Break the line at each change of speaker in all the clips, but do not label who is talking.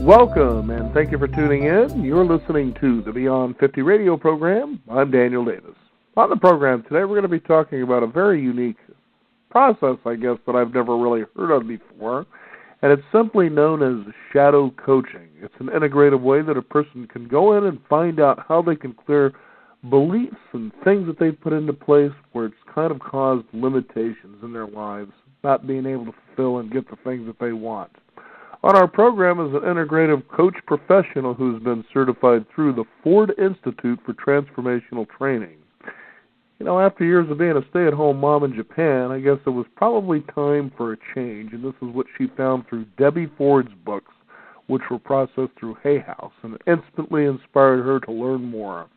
Welcome, and thank you for tuning in. You're listening to the Beyond 50 radio program. I'm Daniel Davis. On the program today, we're going to be talking about a very unique process, I guess, that I've never really heard of before, and it's simply known as shadow coaching. It's an integrative way that a person can go in and find out how they can clear beliefs and things that they've put into place where it's kind of caused limitations in their lives, not being able to fulfill and get the things that they want. On our program is an integrative coach professional who's been certified through the Ford Institute for Transformational Training. You know, after years of being a stay-at-home mom in Japan, I guess it was probably time for a change, and this is what she found through Debbie Ford's books, which were processed through Hay House, and it instantly inspired her to learn more.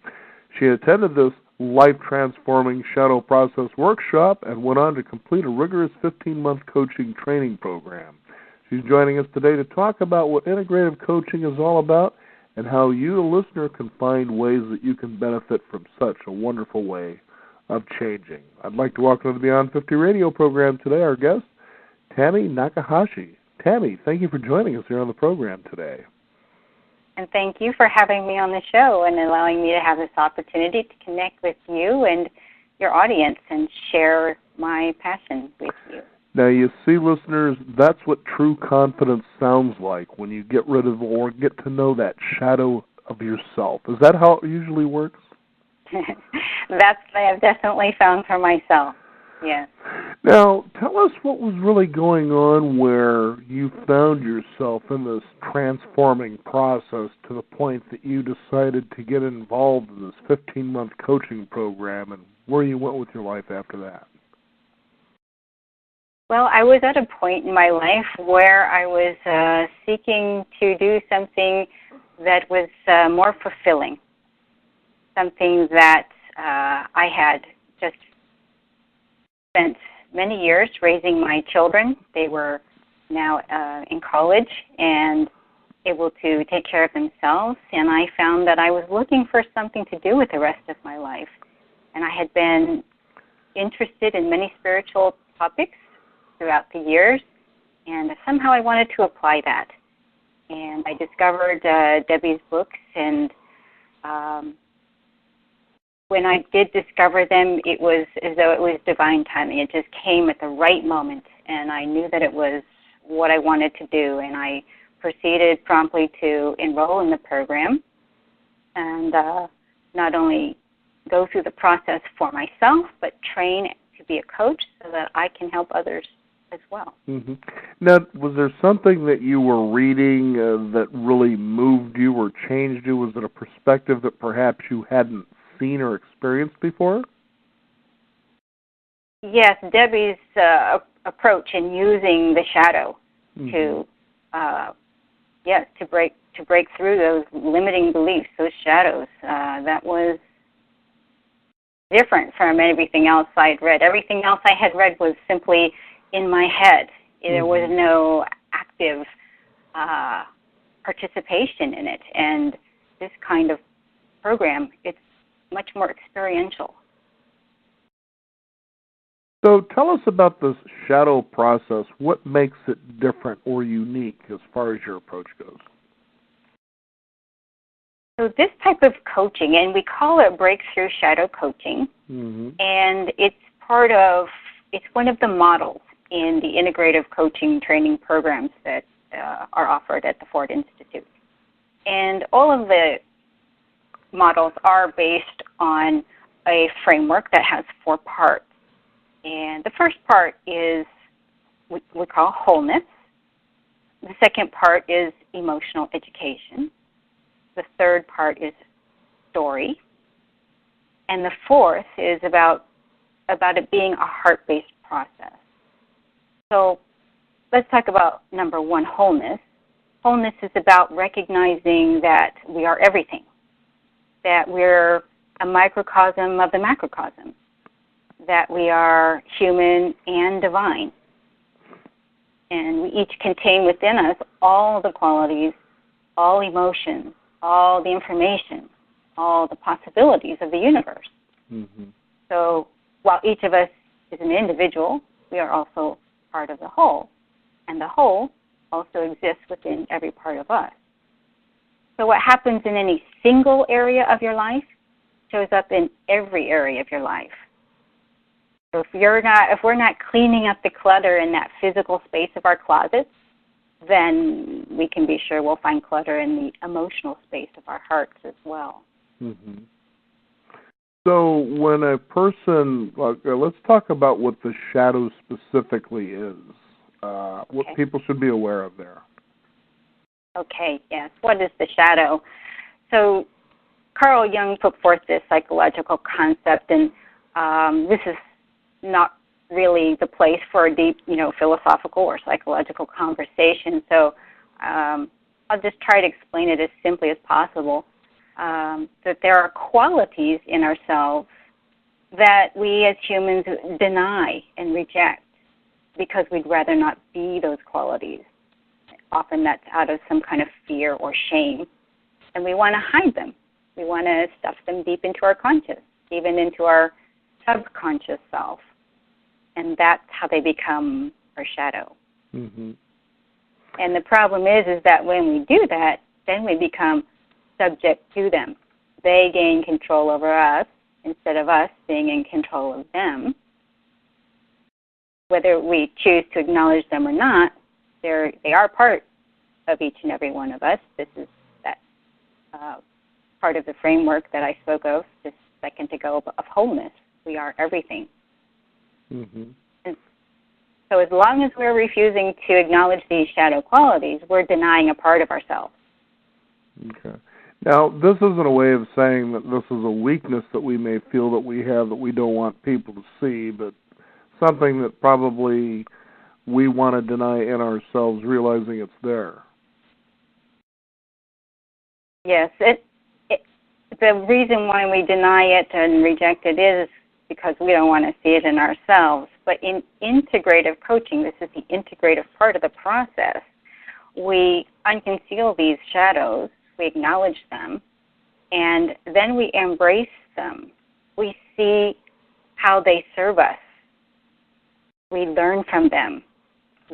She attended this life-transforming shadow process workshop and went on to complete a rigorous 15-month coaching training program. She's joining us today to talk about what integrative coaching is all about and how you, the listener, can find ways that you can benefit from such a wonderful way of changing. I'd like to welcome to the Beyond 50 radio program today our guest, Tammy Nakahashi. Tammy, thank you for joining us here on the program today.
And thank you for having me on the show and allowing me to have this opportunity to connect with you and your audience and share my passion with you.
Now, you see, listeners, that's what true confidence sounds like when you get rid of or get to know that shadow of yourself. Is that how it usually works?
That's what I have definitely found for myself, yes.
Now, tell us what was really going on where you found yourself in this transforming process to the point that you decided to get involved in this 15-month coaching program and where you went with your life after that.
Well, I was at a point in my life where I was seeking to do something that was more fulfilling, something that I had just spent many years raising my children. They were now in college and able to take care of themselves, and I found that I was looking for something to do with the rest of my life. And I had been interested in many spiritual topics throughout the years, and somehow I wanted to apply that. And I discovered Debbie's books, and when I did discover them, it was as though it was divine timing. It just came at the right moment, and I knew that it was what I wanted to do, and I proceeded promptly to enroll in the program and not only go through the process for myself, but train to be a coach so that I can help others as well.
Mm-hmm. Now, was there something that you were reading that really moved you or changed you? Was it a perspective that perhaps you hadn't seen or experienced before?
Yes, Debbie's approach in using the shadow to break through those limiting beliefs, those shadows. That was different from everything else I'd read. Everything else I had read was simply in my head. There was no active participation in it. And this kind of program, it's much more experiential.
So tell us about this shadow process. What makes it different or unique as far as your approach goes?
So this type of coaching, and we call it breakthrough shadow coaching, and it's one of the models in the integrative coaching training programs that are offered at the Ford Institute. And all of the models are based on a framework that has 4 parts. And the first part is what we call wholeness. The second part is emotional education. The third part is story. And the fourth is about it being a heart-based process. So let's talk about number 1, wholeness. Wholeness is about recognizing that we are everything, that we're a microcosm of the macrocosm, that we are human and divine. And we each contain within us all the qualities, all emotions, all the information, all the possibilities of the universe. So while each of us is an individual, we are also part of the whole. And the whole also exists within every part of us. So what happens in any single area of your life shows up in every area of your life. So if we're not cleaning up the clutter in that physical space of our closets, then we can be sure we'll find clutter in the emotional space of our hearts as well.
Mm-hmm. So when a person, let's talk about what the shadow specifically is, what people should be aware of there.
Okay, yes. What is the shadow? So Carl Jung put forth this psychological concept, and this is not really the place for a deep, philosophical or psychological conversation. So I'll just try to explain it as simply as possible. That there are qualities in ourselves that we as humans deny and reject because we'd rather not be those qualities. Often that's out of some kind of fear or shame, and we want to hide them. We want to stuff them deep into our conscious, even into our subconscious self, and that's how they become our shadow.
Mm-hmm.
And the problem is that when we do that, then we become subject to them. They gain control over us instead of us being in control of them. Whether we choose to acknowledge them or not, they are part of each and every one of us. This is that part of the framework that I spoke of just a second ago of wholeness. We are everything.
Mm-hmm.
And so as long as we're refusing to acknowledge these shadow qualities, we're denying a part of ourselves.
Okay. Now, this isn't a way of saying that this is a weakness that we may feel that we have that we don't want people to see, but something that probably we want to deny in ourselves, realizing it's there.
Yes. The reason why we deny it and reject it is because we don't want to see it in ourselves. But in integrative coaching, this is the integrative part of the process, we unconceal these shadows, we acknowledge them, and then we embrace them. We see how they serve us. We learn from them.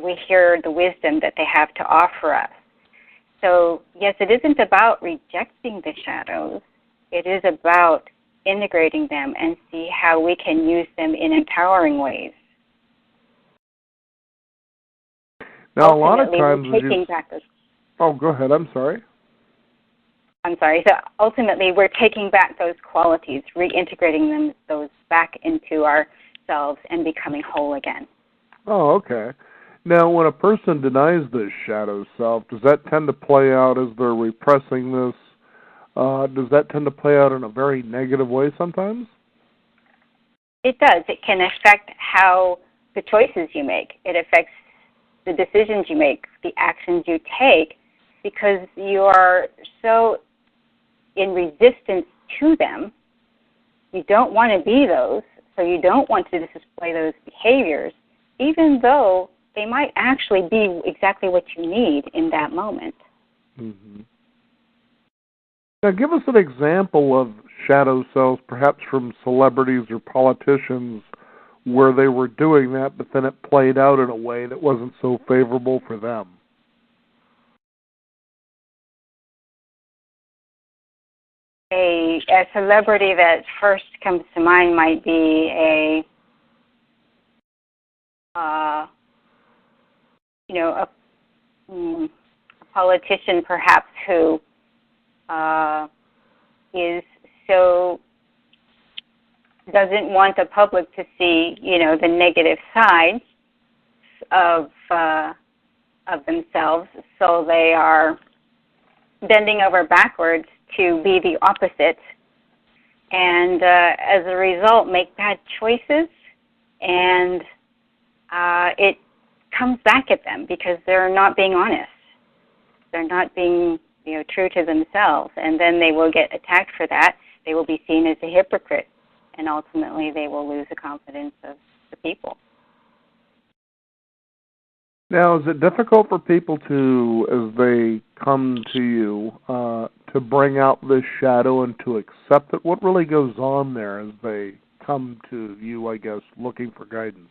We hear the wisdom that they have to offer us. So, yes, it isn't about rejecting the shadows. It is about integrating them and see how we can use them in empowering ways.
Now, a lot of times...
Oh,
go ahead. I'm sorry.
So ultimately, we're taking back those qualities, reintegrating those back into ourselves and becoming whole again.
Oh, okay. Now, when a person denies this shadow self, does that tend to play out as they're repressing this? Does that tend to play out in a very negative way sometimes?
It does. It can affect how the choices you make. It affects the decisions you make, the actions you take, because you are so in resistance to them. You don't want to be those, so you don't want to display those behaviors, even though they might actually be exactly what you need in that moment.
Mm-hmm. Now, give us an example of shadow selves, perhaps from celebrities or politicians, where they were doing that, but then it played out in a way that wasn't so favorable for them.
A celebrity that first comes to mind might be a politician perhaps who doesn't want the public to see, the negative sides of themselves, so they are bending over backwards to be the opposite, and as a result make bad choices, and it comes back at them because they're not being honest. They're not being true to themselves, and then they will get attacked for that. They will be seen as a hypocrite, and ultimately they will lose the confidence of the people.
Now, is it difficult for people to, as they come to you, to bring out this shadow and to accept it? What really goes on there as they come to you, I guess, looking for guidance?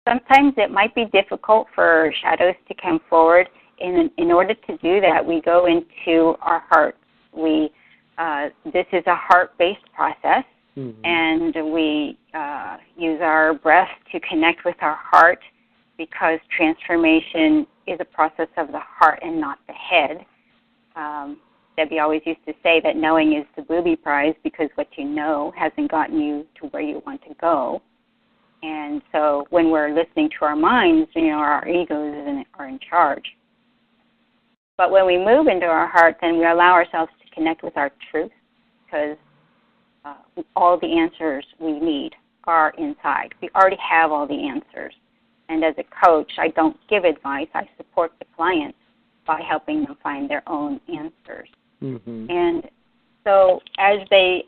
Sometimes it might be difficult for shadows to come forward in order to do that, we go into our hearts. This is a heart-based process, and we use our breath to connect with our heart, because transformation is a process of the heart and not the head. Debbie always used to say that knowing is the booby prize, because what you know hasn't gotten you to where you want to go. And so when we're listening to our minds, our egos are in charge. But when we move into our heart, then we allow ourselves to connect with our truth, because all the answers we need are inside. We already have all the answers. And as a coach, I don't give advice. I support the clients by helping them find their own answers. And so as they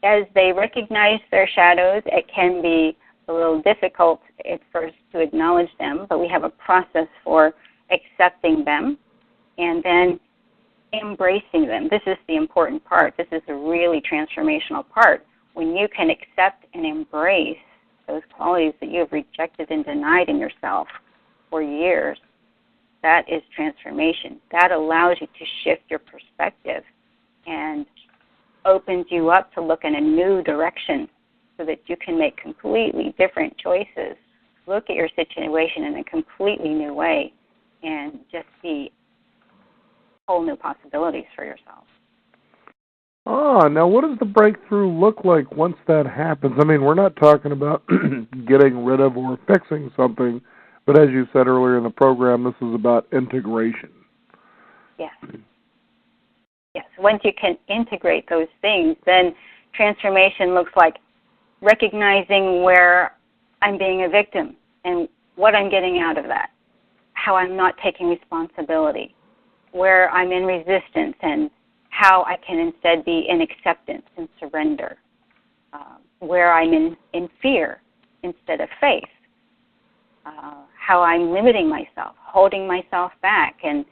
recognize their shadows, it can be a little difficult at first to acknowledge them, but we have a process for accepting them and then embracing them. This is the important part. This is the really transformational part. When you can accept and embrace those qualities that you have rejected and denied in yourself for years, that is transformation. That allows you to shift your perspective and opens you up to look in a new direction so that you can make completely different choices, look at your situation in a completely new way, and just see whole new possibilities for yourself.
Now what does the breakthrough look like once that happens? I mean, we're not talking about getting rid of or fixing something, but as you said earlier in the program, this is about integration.
Yes. Yes. Once you can integrate those things, then transformation looks like recognizing where I'm being a victim and what I'm getting out of that, how I'm not taking responsibility, where I'm in resistance and how I can instead be in acceptance and surrender, where I'm in fear instead of faith, how I'm limiting myself, holding myself back, and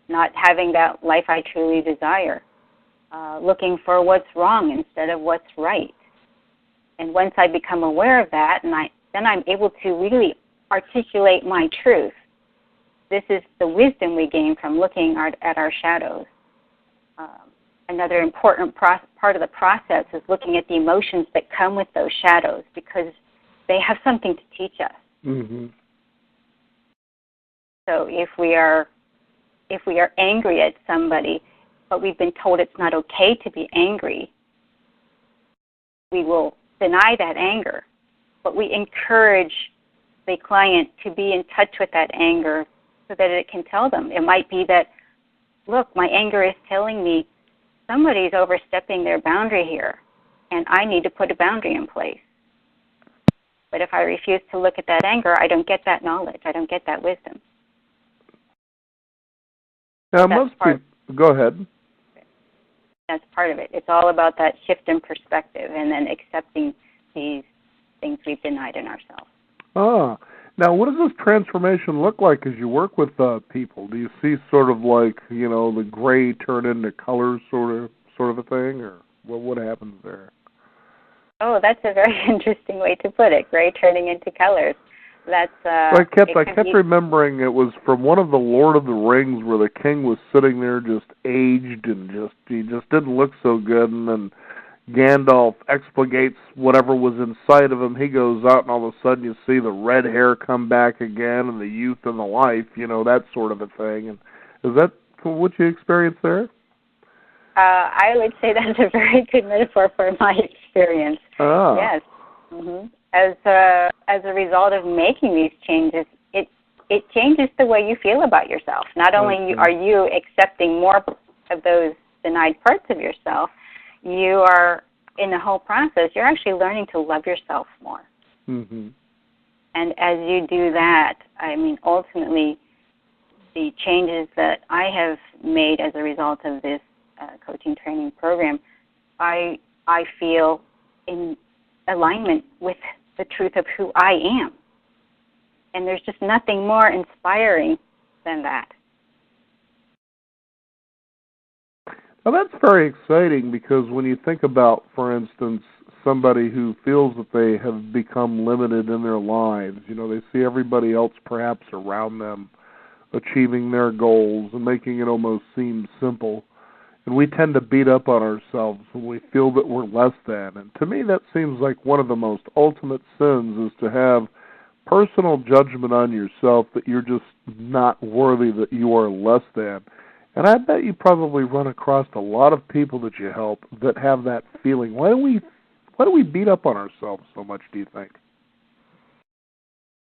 not having that life I truly desire, looking for what's wrong instead of what's right. And once I become aware of that, then I'm able to really articulate my truth. This is the wisdom we gain from looking at our shadows. Another important part of the process is looking at the emotions that come with those shadows, because they have something to teach us. So if we are angry at somebody, but we've been told it's not okay to be angry, we will deny that anger. But we encourage the client to be in touch with that anger so that it can tell them. It might be that, look, my anger is telling me somebody's overstepping their boundary here, and I need to put a boundary in place. But if I refuse to look at that anger, I don't get that knowledge. I don't get that wisdom.
Now, go ahead.
That's part of it. It's all about that shift in perspective and then accepting these things we've denied in ourselves.
Now what does this transformation look like as you work with people? Do you see sort of like, the gray turn into colors sort of a thing, or what happens there?
Oh, that's a very interesting way to put it, gray turning into colors. That's
I kept remembering it was from one of the Lord of the Rings where the king was sitting there just aged and he just didn't look so good, and then Gandalf expurgates whatever was inside of him. He goes out, and all of a sudden you see the red hair come back again, and the youth and the life, that sort of a thing. And is that what you experienced there?
I would say that's a very good metaphor for my experience. Yes. As a result of making these changes, it changes the way you feel about yourself. Not only are you accepting more of those denied parts of yourself, you are, in the whole process, you're actually learning to love yourself more. And as you do that, ultimately, the changes that I have made as a result of this coaching training program, I feel in alignment with the truth of who I am. And there's just nothing more inspiring than that.
Well, that's very exciting, because when you think about, for instance, somebody who feels that they have become limited in their lives, they see everybody else perhaps around them achieving their goals and making it almost seem simple. And we tend to beat up on ourselves when we feel that we're less than. And to me, that seems like one of the most ultimate sins, is to have personal judgment on yourself that you're just not worthy, that you are less than. And I bet you probably run across a lot of people that you help that have that feeling. Why do we beat up on ourselves so much, do you think?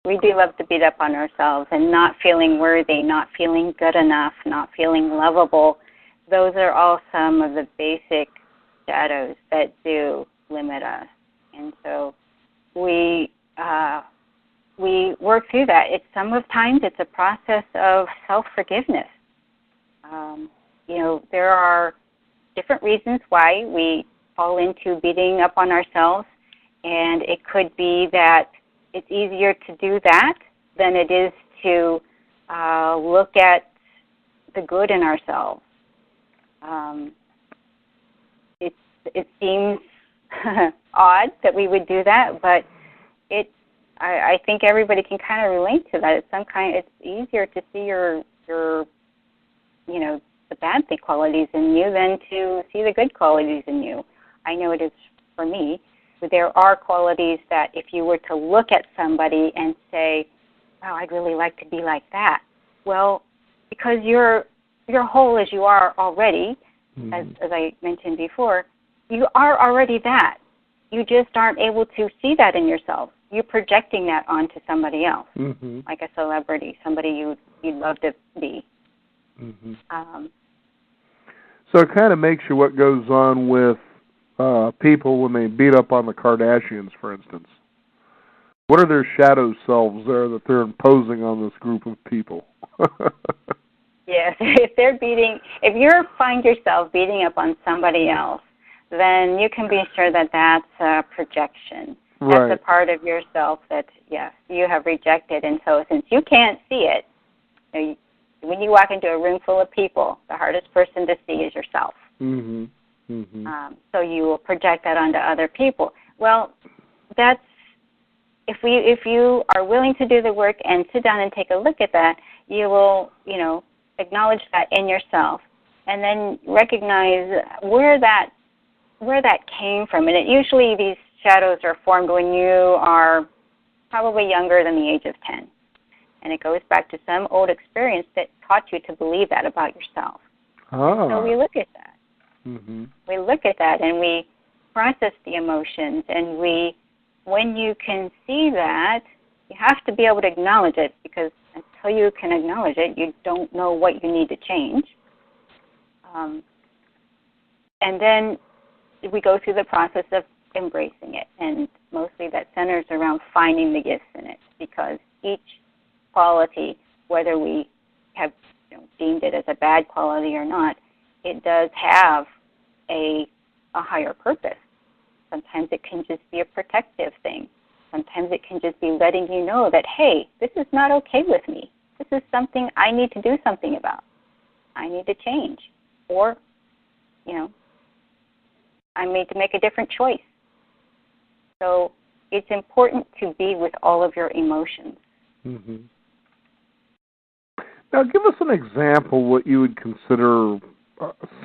We do love to beat up on ourselves and not feeling worthy, not feeling good enough, not feeling lovable. Those are all some of the basic shadows that do limit us. And so we work through that. Sometimes it's a process of self-forgiveness. There are different reasons why we fall into beating up on ourselves, and it could be that it's easier to do that than it is to look at the good in ourselves. It seems odd that we would do that, but I think everybody can kind of relate to that. It's easier to see your the bad qualities in you than to see the good qualities in you. I know it is for me. But there are qualities that if you were to look at somebody and say, wow, I'd really like to be like that. Well, because you're whole as you are already, as I mentioned before, you are already that. You just aren't able to see that in yourself. You're projecting that onto somebody else, like a celebrity, somebody you'd love to be.
So it kind of makes you what goes on with people when they beat up on the Kardashians, for instance. What are their shadow selves there that they're imposing on this group of people?
Yes, if you find yourself beating up on somebody else, then you can be sure that that's a projection.
Right.
That's a part of yourself that, yes, you have rejected. And so since you can't see it, when you walk into a room full of people, the hardest person to see is yourself. So you will project that onto other people. Well, that's if you are willing to do the work and sit down and take a look at that, you will, acknowledge that in yourself, and then recognize where that came from. And usually these shadows are formed when you are probably younger than the age of 10. And it goes back to some old experience that taught you to believe that about yourself. So we look at that. We look at that and we process the emotions. And when you can see that, you have to be able to acknowledge it, because until you can acknowledge it, you don't know what you need to change. And then we go through the process of embracing it. And mostly that centers around finding the gifts in it, because each quality, whether we have deemed it as a bad quality or not, it does have a higher purpose. Sometimes it can just be a protective thing. Sometimes it can just be letting you know that, hey, this is not okay with me. This is something I need to do something about. I need to change. Or, I need to make a different choice. So it's important to be with all of your emotions.
Now, give us an example what you would consider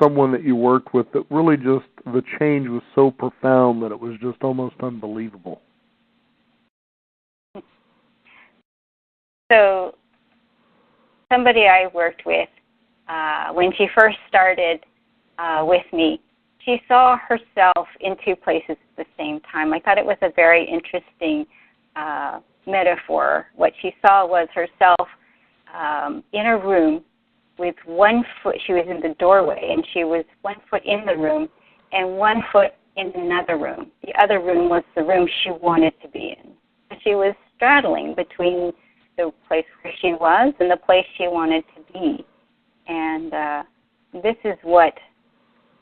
someone that you worked with that really just, the change was so profound that it was just almost unbelievable.
So somebody I worked with, when she first started with me, she saw herself in two places at the same time. I thought it was a very interesting metaphor. What she saw was herself in a room with one foot. She was in the doorway, and she was 1 foot in the room and 1 foot in another room. The other room was the room she wanted to be in. She was straddling between the place where she was and the place she wanted to be. And this is what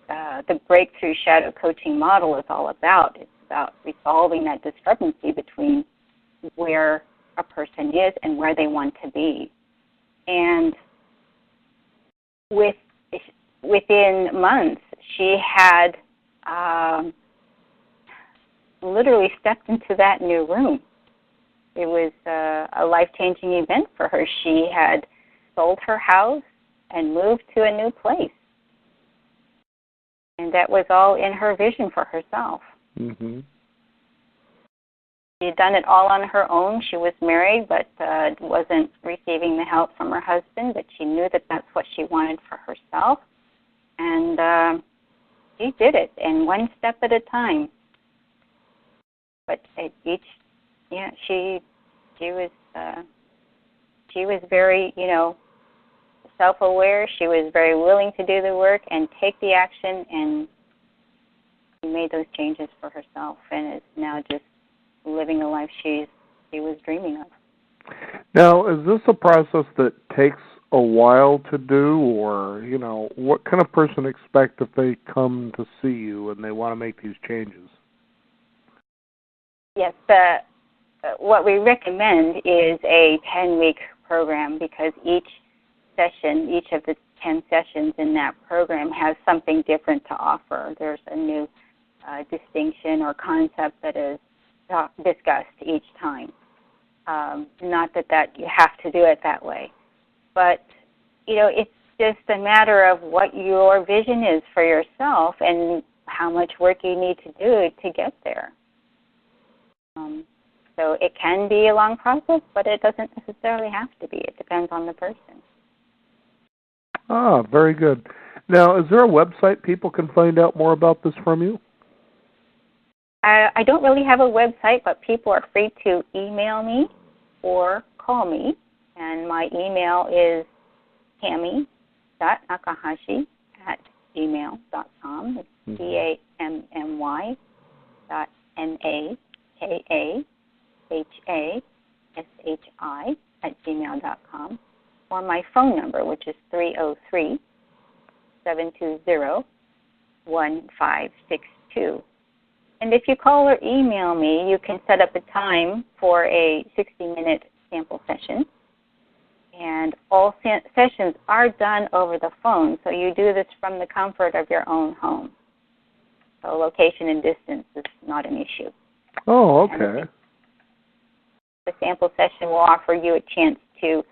the breakthrough shadow coaching model is all about. It's about resolving that discrepancy between where a person is and where they want to be. And within months, she had literally stepped into that new room. It was a life-changing event for her. She had sold her house and moved to a new place. And that was all in her vision for herself.
Mm-hmm.
She had done it all on her own. She was married, but wasn't receiving the help from her husband, but she knew that that's what she wanted for herself. And she did it, and one step at a time. But at each, she was very, self-aware. She was very willing to do the work and take the action, and she made those changes for herself, and is now just living the life she was dreaming of.
Now, is this a process that takes a while to do, or, what kind of person expect if they come to see you and they want to make these changes?
Yes, what we recommend is a 10-week program, because each of the 10 sessions in that program has something different to offer. There's a new distinction or concept that is discussed each time. Not that you have to do it that way. But, it's just a matter of what your vision is for yourself and how much work you need to do to get there. So it can be a long process, but it doesn't necessarily have to be. It depends on the person.
Ah, very good. Now, is there a website people can find out more about this from you?
I don't really have a website, but people are free to email me or call me. And my email is tammy.nakahashi@gmail.com. It's tammy.nakahashi@gmail.com. Or my phone number, which is 303-720-1562. And if you call or email me, you can set up a time for a 60-minute sample session. And all sessions are done over the phone, so you do this from the comfort of your own home. So location and distance is not an issue.
Oh, okay.
The sample session will offer you a chance to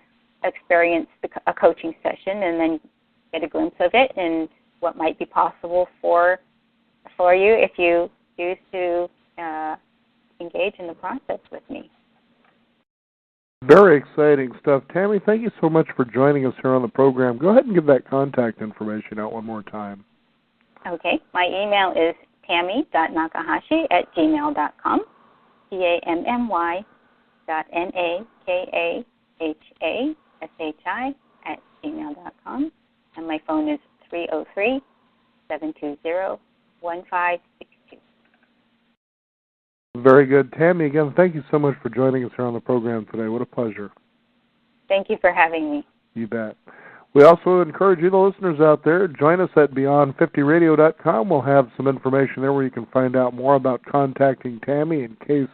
experience a coaching session and then get a glimpse of it and what might be possible for you if you choose to engage in the process with me.
Very exciting stuff. Tammy, thank you so much for joining us here on the program. Go ahead and give that contact information out one more time.
Okay. My email is tammy.nakahashi@gmail.com, tammy.nakahashi@gmail.com. And my phone is 303-720-1562.
Very good. Tammy, again, thank you so much for joining us here on the program today. What a pleasure.
Thank you for having me.
You bet. We also encourage you, the listeners out there, join us at Beyond50Radio.com. We'll have some information there where you can find out more about contacting Tammy in case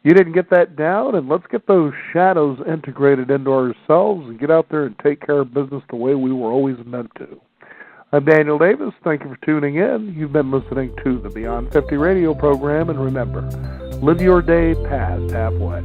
you didn't get that down. And let's get those shadows integrated into ourselves and get out there and take care of business the way we were always meant to. I'm Daniel Davis. Thank you for tuning in. You've been listening to the Beyond 50 radio program. And remember, live your day past halfway.